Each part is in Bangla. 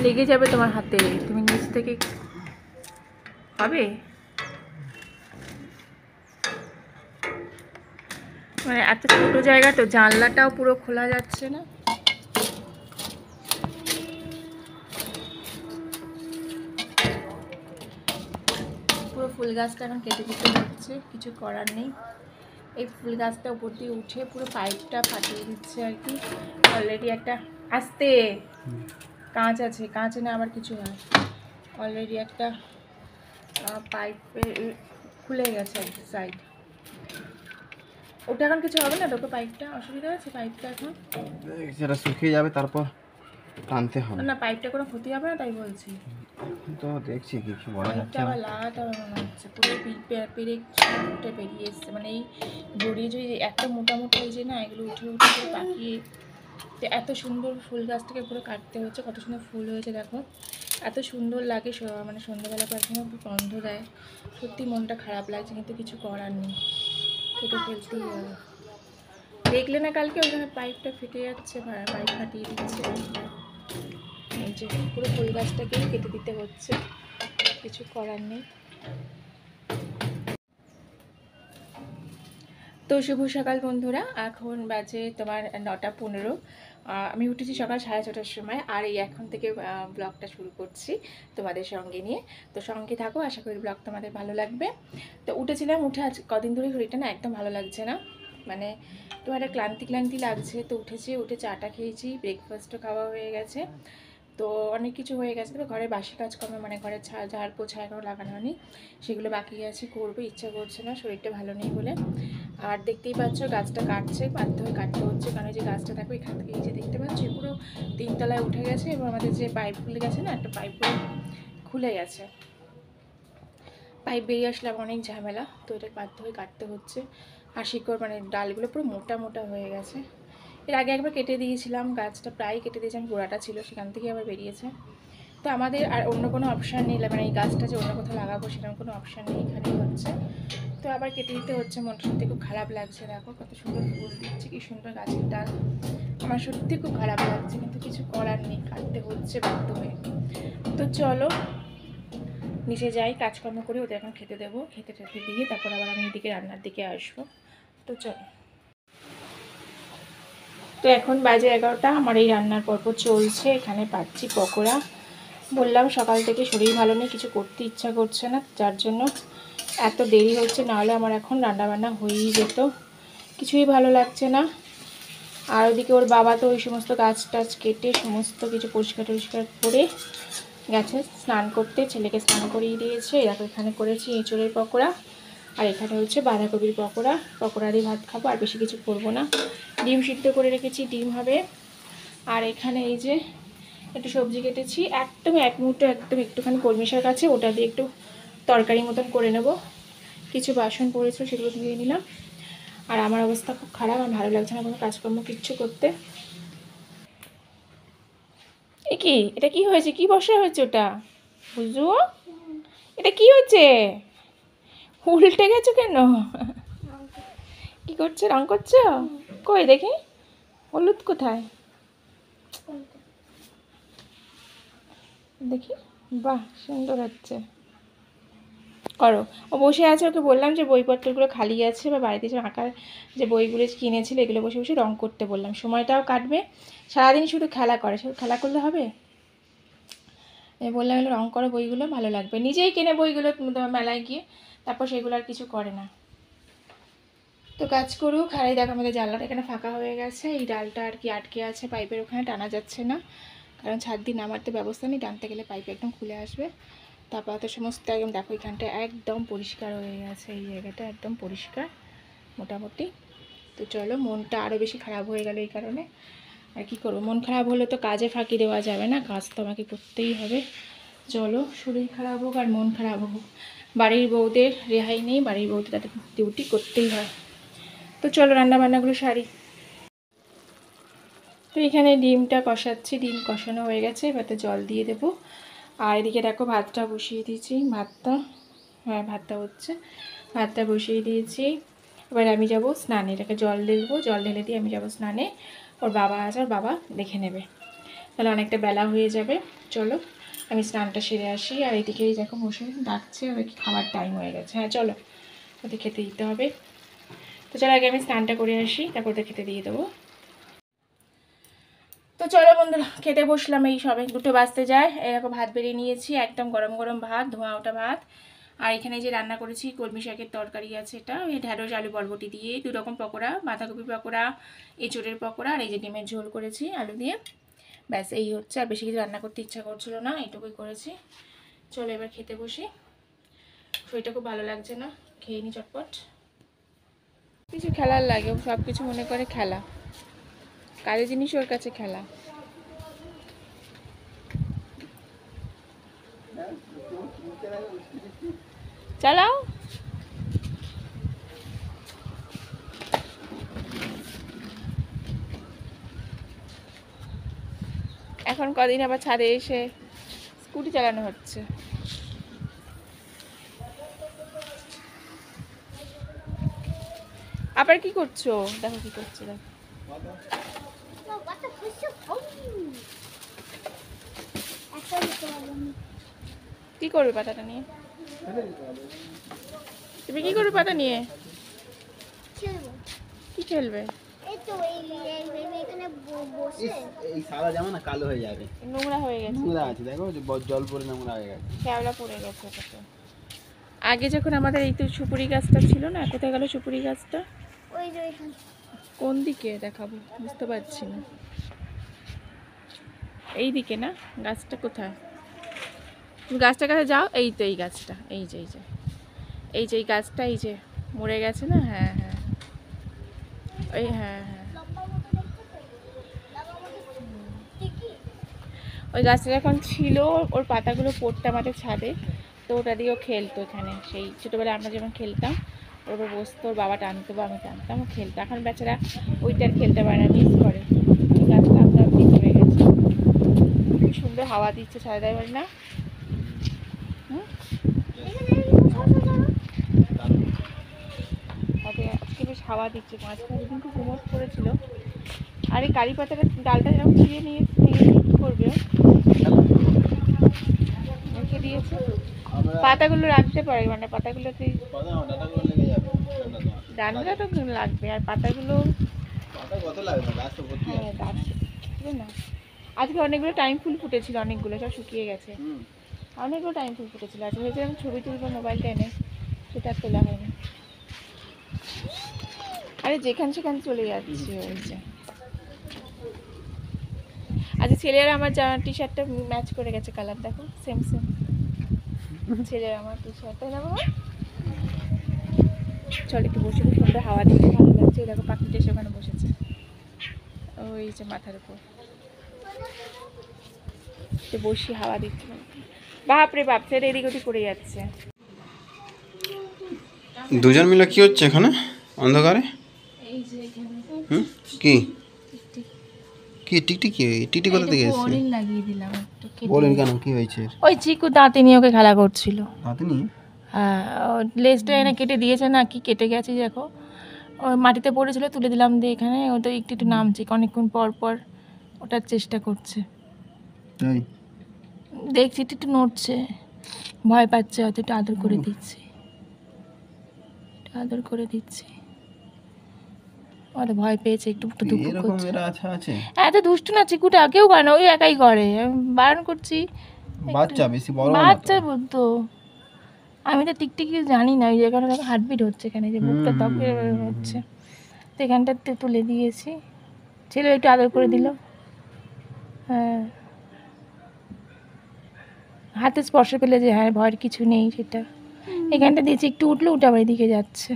লেগে যাবে তোমার হাতে, তুমি নিচ থেকে হবে। মানে এত ছোট জায়গা তো, জানলাটাও পুরো খোলা যাচ্ছে না। পুরো ফুল গাছটা এখন কেটে দিতে হচ্ছে, কিছু করার নেই। এই ফুল গাছটা উপর দিয়ে উঠে পুরো পাইপটা ফাটিয়ে দিচ্ছে আর কি। অলরেডি একটা আস্তে কাঁচ আছে, কাঁচ না আবার কিছু হয়, অলরেডি একটা পাইপে খুলে গেছে এক সাইড। ওটা এখন কিছু হবে না, তোকে পাইপটা অসুবিধা আছে, পাইপটা এখন সেটা শুকিয়ে যাবে, তারপর টানতে হবে। না পাইপটা কোনো ক্ষতি হবে না তাই বলছি। তো দেখছি কি বলা যাচ্ছে পাইপটা আবার লাগাতে হবে মনে হচ্ছে, পুরো পেরেক উঠে বেরিয়ে এসছে। মানে এই জড়িয়ে জড়িয়ে এত মোটামুটি হয়েছে না, এগুলো উঠে উঠে পুরো পাকিয়ে। তো এত সুন্দর ফুল গাছটাকে পুরো কাটতে হচ্ছে, কত সুন্দর ফুল হয়েছে দেখো, এত সুন্দর লাগে। মানে সন্ধ্যাবেলা পর একদম গন্ধ দেয়, সত্যি মনটা খারাপ লাগছে, কিন্তু কিছু করার নেই, কেটে ফেলতেই হবে। দেখলে না কালকে ওখানে পাইপটা ফেটে যাচ্ছে, পাইপ ফাটিয়ে দিচ্ছে। এই যে পুরো ফুল গাছটাকেই কেটে দিতে হচ্ছে, কিছু করার নেই। তো শুভ সকাল বন্ধুরা, এখন বাজে তোমার 9:15। আমি উঠেছি সকাল 6:30টার সময়, আর এই এখন থেকে ব্লগটা শুরু করছি তোমাদের সঙ্গে নিয়ে। তো সঙ্গে থাকো, আশা করি ব্লগ তোমাদের ভালো লাগবে। তো উঠেছিলাম, উঠে আজ কদিন ধরে শরীরটা না একদম ভালো লাগছে না, মানে তোমার একটা ক্লান্তি ক্লান্তি লাগছে। তো উঠেছি, উঠে চাটা খেয়েছি, ব্রেকফাস্টও খাওয়া হয়ে গেছে, তো অনেক কিছু হয়ে গেছে। তবে ঘরের বাসি কাজকর্ম, মানে ঘরের ঝাড় পোছা এখনও লাগানো হয়নি, সেগুলো বাকি আছে, করবো, ইচ্ছা করছে না, শরীরটা ভালো নেই বলে। আর দেখতেই পাচ্ছ গাছটা কাটছে, বাধ্য হয়ে কাটতে হচ্ছে, কারণ যে গাছটা দেখো এখান থেকে এই যে দেখতে পাচ্ছি পুরো 3তলায় উঠে গেছে, এবং আমাদের যে পাইপ খুলে গেছে না, একটা পাইপ খুলে গেছে, পাইপ বেরিয়ে আসলে অনেক ঝামেলা। তো এটা বাধ্য হয়ে কাটতে হচ্ছে। আর শিকড় মানে ডালগুলো পুরো মোটা মোটা হয়ে গেছে। এর আগে একবার কেটে দিয়েছিলাম, গাছটা প্রায় কেটে দিয়েছিলাম, গোড়াটা ছিল সেখান থেকে আবার বেরিয়েছে। তো আমাদের আর অন্য কোনো অপশান নেই, মানে এই গাছটা যে অন্য কোথাও লাগাবো সেরকম কোনো অপশান নেই, এখানেই হচ্ছে। তো আবার কেটে দিতে হচ্ছে, মনটা সত্যি খুব খারাপ লাগছে। দেখো কত সুন্দর ফুল দিচ্ছে, কি সুন্দর গাছের ডাল, আমার সত্যি খুব খারাপ লাগছে, কিন্তু কিছু করার নেই, কাটতে হচ্ছে বাধ্য হয়ে। তো চলো নিচে যাই, কাজকর্ম করে ওদের এখন খেতে দেবো, খেতে টেতে দিয়ে তারপর আবার আমি এদিকে রান্নার দিকে আসবো। তো চলো। তো এখন বাজে 11টা, আমার এই রান্নার পর্ব চলছে। এখানে পাচ্ছি পকোড়া। বললাম সকাল থেকে শরীর ভালো নেই, কিছু করতে ইচ্ছা করছে না, যার জন্য এত দেরি হচ্ছে, নাহলে আমার এখন রান্নাবান্না হয়েই যেত। কিছুই ভালো লাগছে না। আর ওদিকে ওর বাবা তো ওই সমস্ত গাছ টাছ কেটে সমস্ত কিছু পরিষ্কার টরিষ্কার করে গেছে স্নান করতে, ছেলেকে স্নান করিয়ে দিয়েছে। এরকম এখানে করেছি এঁচড়ের পকোড়া, আর এখানে হচ্ছে বাঁধাকপির পকোড়া। পকোড়া দিয়ে ভাত খাবো, আর বেশি কিছু করবো না। ডিম সিদ্ধ করে রেখেছি, ডিম হবে। আর এখানে এই যে একটু সবজি কেটেছি, একদম এক মুহূর্তে একদম একটুখানি কলমি শাক আছে, ওটা দিয়ে একটু তরকারি মতন করে নেব। কিছু বাসন পড়েছিল, সেগুলো ধুয়ে নিলাম। আর আমার অবস্থা খুব খারাপ, আমার ভালো লাগছে না কোনো কাজকর্ম কিচ্ছু করতে। এ কি, এটা কি হয়েছে, কি বসা হয়েছে ওটা বুঝু, এটা কি হয়েছে, উল্টে গেছো কেন, কি করছো, রং করছো? কই দেখি, হলুদ কোথায় দেখি, বাহ সুন্দর হচ্ছে, করো। ও বসে আছে, ওকে বললাম যে বইপত্রগুলো খালি আছে, বা বাড়িতে যে আঁকার যে বইগুলো কিনেছিল এগুলো বসে বসে রং করতে বললাম, সময়টাও কাটবে। সারাদিন শুধু খেলা করে, শুধু খেলা করলে হবে? বললাম এগুলো রং করো, বইগুলো ভালো লাগবে। নিজেই কেনে বইগুলো মেলায় গিয়ে, তারপর সেগুলো আর কিছু করে না। তো কাজ করুক। আর এই দেখো আমাদের জানলাটা এখানে ফাঁকা হয়ে গেছে, এই ডালটা আর কি আটকে আছে পাইপের ওখানে, টানা যাচ্ছে না, কারণ ছাদ দিয়ে নামার তো ব্যবস্থা নেই, টানতে গেলে পাইপ একদম খুলে আসবে। তারপর তো সমস্ত একদম দেখো এখানটা একদম পরিষ্কার হয়ে গেছে, এই জায়গাটা একদম পরিষ্কার মোটামুটি। তো চলো, মনটা আরও বেশি খারাপ হয়ে গেল এই কারণে। আর কি করবো, মন খারাপ হলে তো কাজে ফাঁকি দেওয়া যাবে না, কাজ তো আমাকে করতেই হবে। চলো, শরীর খারাপ হোক আর মন খারাপ হোক, বাড়ির বউদের রেহাই নেই, বাড়ির বউদের তাদের ডিউটি করতেই হয়। তো চলো রান্নাবান্নাগুলো সারি। তো এখানে ডিমটা কষাচ্ছি, ডিম কষানো হয়ে গেছে, এবারে জল দিয়ে দেবো। আর এদিকে দেখো ভাতটা বসিয়ে দিয়েছি, ভাতটা হচ্ছে, ভাতটা বসিয়ে দিয়েছি। এবার আমি যাব স্নানে, এটাকে জল ঢেলবো, জল ঢেলে দিয়ে আমি যাব স্নানে। ওর বাবা আছে, ওর বাবা দেখে নেবে। তাহলে অনেকটা বেলা হয়ে যাবে। চলো আমি স্নানটা সেরে আসি। আর এদিকেই দেখো বসে ডাকছে, ওদের কি খাবার টাইম হয়ে গেছে। হ্যাঁ চলো, ওদের খেতে দিতে হবে। তো চলো আগে আমি স্নানটা করে আসি, তারপর ওদের খেতে দিয়ে দেবো। তো চলো বন্ধুরা, খেতে বসলাম, এই সবে 2টো বাজতে যায়। এরকম ভাত বেরিয়ে নিয়েছি, একদম গরম গরম ভাত, ধোঁয়া ওঠা ভাত। আর এখানে যে রান্না করেছি কলমি শাকের তরকারি আছে, এটা ওই ঢ্যাঁড়স আলু বরবটি দিয়ে, 2 রকম পকোড়া, বাঁধাকপি পকোড়া, এঁচোড়ের পকোড়া, আর এই যে ডিমের ঝোল করেছি আলু দিয়ে। ব্যাস এই হচ্ছে, আর বেশি কিছু রান্না করতে ইচ্ছা করছিল না, এইটুকুই করেছি। চলো এবার খেতে বসি, শরীরটা খুব ভালো লাগছে না, খেয়ে নি চটপট। কিছু খেলার লাগে, সব কিছু মনে করে খেলা, কাজের জিনিস ওর কাছে খেলা। চালাও। এখন কদিন আবার ছাদে এসে স্কুটি চালানো হচ্ছে। আবার কি করছো? দেখো কি করছো, দেখো কি করবে পাতাটা নিয়ে? তুমি কি করবে পাতা নিয়ে? কি খেলবে? এই সারা জামা না কালো হয়ে যাবে, নোংরা হয়ে গেছে, নোংরা আছে দেখো, জল পরে নোংরা হয়ে গেছে, শ্যাওলা পড়ে গেছে ওটাতে। আগে যখন আমাদের এই তো সুপুরি গাছটা ছিল না, কোথায় গেল সুপুরি গাছটা? কোন দিকে দেখাবো বুঝতে পারছি না। এই দিকে না, গাছটা কোথায়? তুমি গাছটার কাছে যাও, এই তো এই গাছটা, এই যে এই যে এই যে এই গাছটা, এই যে মরে গেছে না। হ্যাঁ হ্যাঁ ওই, হ্যাঁ হ্যাঁ ওই গাছটা যখন ছিল, ওর পাতাগুলো পড়তো আমাদের ছাদে, তো ওটা দিয়েও খেলতো এখানে। সেই ছোটোবেলায় আমরা যেমন খেলতাম, ওর উপর বসতো, ওর বাবা টানতো বা আমি টানতাম, ও খেলতো। এখন বেচারা ওইটা আর খেলতে পারে না, মিস করে। ওই গাছটা আমরা আপনি পড়ে গেছে। খুব সুন্দর হাওয়া দিচ্ছে ছাদে, বাড়ি না? হুম, আজকে বেশ হাওয়া দিচ্ছে। মাঝখানে যেদিন খুব উমস পড়েছিল। আর এই কারি পাতাটা ডালটা যেরকম ছিঁড়ে নিয়ে কী করবে, রেখে দিয়েছে। পাতাগুলো রাখতে পারে, মানে পাতাগুলোতে ডান্ডা তো লাগবে, আর পাতাগুলো হ্যাঁ গাছ না। আজকে অনেকগুলো টাইম ফুল ফুটেছিল, অনেকগুলো সব শুকিয়ে গেছে। অনেকগুলো টাইম ফুল ফুটেছিল, আজকে ভেবেছিলাম ছবি তুলবো মোবাইলটা এনে, সেটা আর তোলা হয়নি। আরে যেখানে সেখানে চলে যাচ্ছে ওই যে। আচ্ছা ছেলের আমার টি শার্টটা ম্যাচ করে গেছে কালার, দেখো সেম সেম ছেলের আমার টি শার্ট, তাই না বাবা? চল একটু বসে, খুব সুন্দর হাওয়া দিতে ভালো লাগছে। দেখো পাখিটা এসে ওখানে বসেছে, ওই যে মাথার উপর। তো বসি, হাওয়া দিচ্ছে, বাপরে বাপ, ছেলে এদিক ওদিক করে যাচ্ছে। দুজন মিলে কি হচ্ছে এখানে অন্ধকারে? এই যে এখানে কি কি টিকটিক, কি টিকটিক কোথা থেকে এসেছে? বোরিং লাগিয়ে দিলাম একটু, বলেন কেন, কি হয়েছে? ওই চিকু দাঁতে নিয়ে ওকে খেলা করছিল। হাতে নিয়ে? হ্যাঁ, লেজটা এনে কেটে দিয়েছে না, কি কেটে গেছে দেখো। ওই মাটিতে পড়েছিল, তুলে দিলাম দিয়ে এখানে, ও তো একটু একটু নামছে, অনেকক্ষণ পর পর ওটার চেষ্টা করছে। তাই দেখছি একটু একটু নড়ছে, ভয় পাচ্ছে, হয়তো একটু আদর করে দিচ্ছি, একটু আদর করে দিচ্ছি। ওরা ভয় পেয়েছে, একটু একটু দুঃখ এরকম করছে। এরা আছে? এত দুষ্টু না চিকুটা, কেউ করে না, ওই একাই করে। আমি বারণ করছি, বাচ্চা, বেশি বড় না বাচ্চা বলতো। আমি তো টিকটিকি জানি না, ওই জায়গাটা হার্টবিট হচ্ছে এখানে, যে বুকটা ত্বক হচ্ছে, তো এখানটাতে তুলে দিয়েছি। ছেলে একটু আদর করে দিল। হ্যাঁ, হাতে স্পর্শ পেলে যে হ্যাঁ ভয়ের কিছু নেই, সেটা এখানটা দিয়েছি। একটু উঠলো, উঠে আবার এদিকে যাচ্ছে।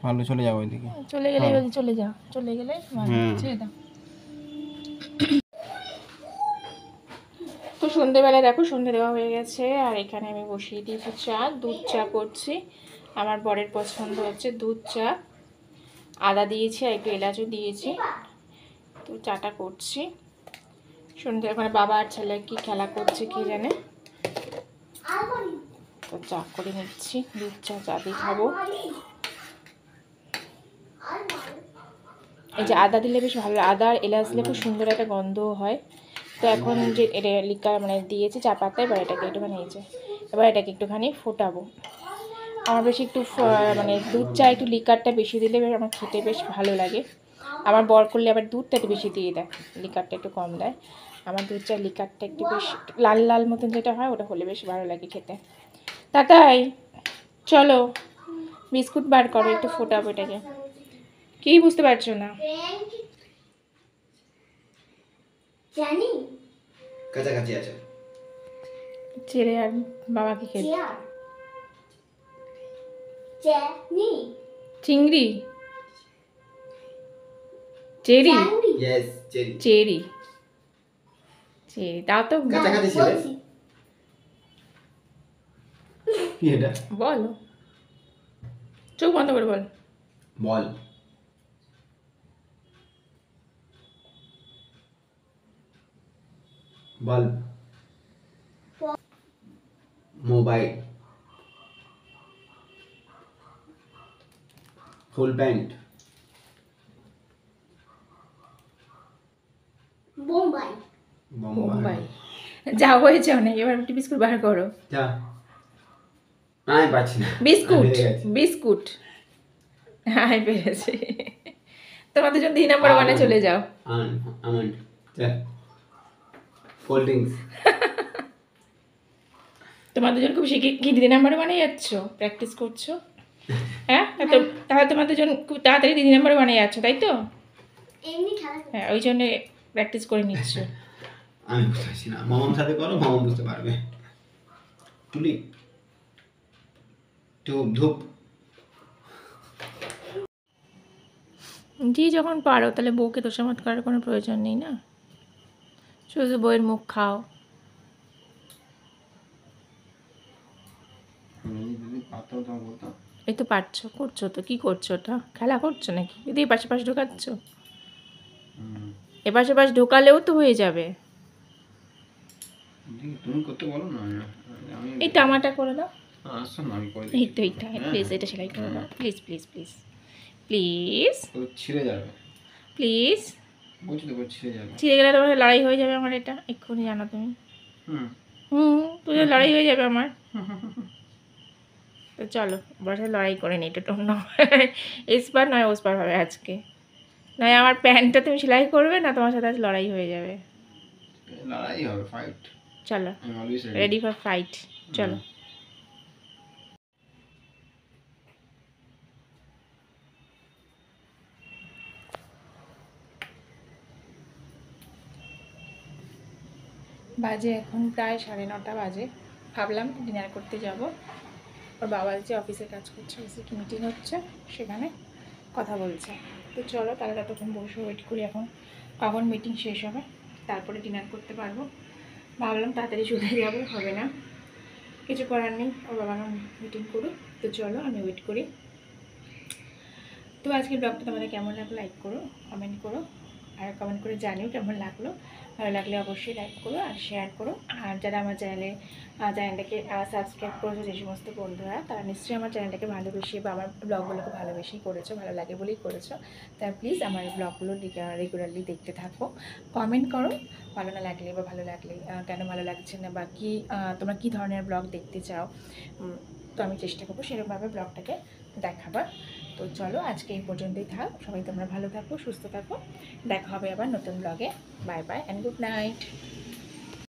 ভালো, চলে যাবো ওইদিকে। চলে গেলে চলে যাও, চলে গেলে ছেড়ে দাও। তো সন্ধেবেলায় দেখো, সন্ধে দেওয়া হয়ে গেছে, আর এখানে আমি বসিয়ে দিয়েছি চা, দুধ চা করছি। আমার বরের পছন্দ হচ্ছে দুধ চা, আদা দিয়েছি আর একটু এলাচও দিয়েছি। তো চাটা করছি। সন্ধে ওখানে বাবা আর ছেলে কি খেলা করছে কি জানে, তো চা করে নিচ্ছি, দুধ চা, চা দিয়ে খাবো। এই যে আদা দিলে বেশ ভালো, আদা আর এলাচ দিলে খুব সুন্দর একটা গন্ধ হয়, তো এখন যে এটা লিকার মানে দিয়েছি চা পাতায়, এবার এটাকে একটুখানি নিয়েছে, এবার এটাকে একটুখানি ফোটাবো। আমার বেশি একটু মানে দুধ চা একটু লিকারটা বেশি দিলে আমার খেতে বেশ ভালো লাগে। আমার বর করলে আবার দুধটা একটু বেশি দিয়ে দেয়, লিকারটা একটু কম দেয়। আমার দুধ চা লিকারটা একটু বেশ লাল লাল মতন যেটা হয় ওটা হলে বেশ ভালো লাগে খেতে। তাই চলো বিস্কুট বার করো, একটু ফোটাবো এটাকে। কি বুঝতে পারছো না? জানি কাছাকাছি আছে। ছেলে আর বাবাকে খেতে জানি চিংড়ি, cherry, yes, cherry. Cherry, cherry তাও তো কাছাকাছি ছিল। কি এটা? বল, চোখ বন্ধ করে বল। Ball. Bulb. Mobile. Full pant. Bombay Bombay. যা হয়েছে অনেক, এবার একটু বিস্কুট বার করো। যা। আমি পাচ্ছি না। বিস্কুট, আমি পেরে গেছি। বিস্কুট। হ্যাঁ পেরেছি। তোমাদের জন্য 3 নম্বর ওয়ানে চলে যাও। আমন্ড। যা। Cold drinks. তোমাদের জন্য খুব শিখে কি 3 নম্বর ওয়ানে যাচ্ছ, প্র্যাকটিস করছো? হ্যাঁ তাহলে তোমাদের জন্য খুব তাড়াতাড়ি 3 নম্বর ওয়ানে যাচ্ছ, তাই তো? এমনি খেলা হ্যাঁ ওই জন্য প্র্যাকটিস করে নিচ্ছ। আমি বুঝতে পারছি না, মামার সাথে করো, মামা বুঝতে পারবে। টুলি। ধূপ ধূপ। জি যখন পারো তাহলে বউকে তোষামত করার কোনো প্রয়োজন নেই না, শুধু বউয়ের মুখ খাও। এই তো পারছো, করছো তো, কি করছো ওটা? খেলা করছো নাকি? যদি এই পাশে পাশে ঢোকাচ্ছ, এ পাশে পাশে ঢোকালেও তো হয়ে যাবে। তুমি করতে বলো না। এই টামাটা করে দাও। আসো না, আমি করে এই তো এইটা প্লিজ, এটা সেলাই করে দাও প্লিজ প্লিজ প্লিজ প্লিজ ছিঁড়ে যাবে। প্লিজ। বলছি তো ছিঁড়ে যাবে। ছিঁড়ে গেলে তোমার লড়াই হয়ে যাবে আমার, এটা এক্ষুনি জানো তুমি। তুই লড়াই হয়ে যাবে আমার। তো চলো বসে লড়াই করে নি, এটা অন্য এসবার নয় ওসবার হবে আজকে, নয় আমার প্যান্টটা তুমি সেলাই করবে না, তোমার সাথে আজ লড়াই হয়ে যাবে। লড়াই হবে, ফাইট। চলো I am always ready for fight, চলো। বাজে এখন প্রায় 9:30 বাজে, ভাবলাম ডিনার করতে যাব। ওর বাবা যে অফিসে কাজ করছে, অফিসে কি মিটিং হচ্ছে সেখানে কথা বলছে। তো চলো তাহলে ততক্ষণ বসে ওয়েট করি, এখন কখন মিটিং শেষ হবে তারপরে ডিনার করতে পারবো। ভাবলাম তাড়াতাড়ি চলে যাবো, হবে না, কিছু করার নেই, ওর বাবা মিটিং করুক। তো চলো আমি ওয়েট করি। তো আজকের ব্লগটা তোমাদের কেমন লাগলো লাইক করো, কমেন্ট করো, আর কমেন্ট করে জানিও কেমন লাগলো। ভালো লাগলে অবশ্যই লাইক করো আর শেয়ার করো। আর যারা আমার চ্যানেলটাকে সাবস্ক্রাইব করেছো যে সমস্ত বন্ধুরা, তারা নিশ্চয়ই আমার চ্যানেলটাকে ভালোবেসে বা আমার ব্লগগুলোকে ভালোবেসেই করেছো, ভালো লাগে বলেই করেছো। তাই প্লিজ আমার ব্লগগুলো রেগুলারলি দেখতে থাকো, কমেন্ট করো ভালো না লাগলে বা ভালো লাগলে কেন ভালো লাগছে না, বা কী তোমরা কী ধরনের ব্লগ দেখতে চাও। তো আমি চেষ্টা করবো সেরকমভাবে ব্লগটাকে দেখাবার। তো চলো আজকে এই পর্যন্তই থাক, সবাই তোমরা ভালো থাকো, সুস্থ থাকো, দেখা হবে আবার নতুন ব্লগে। Bye bye and good night.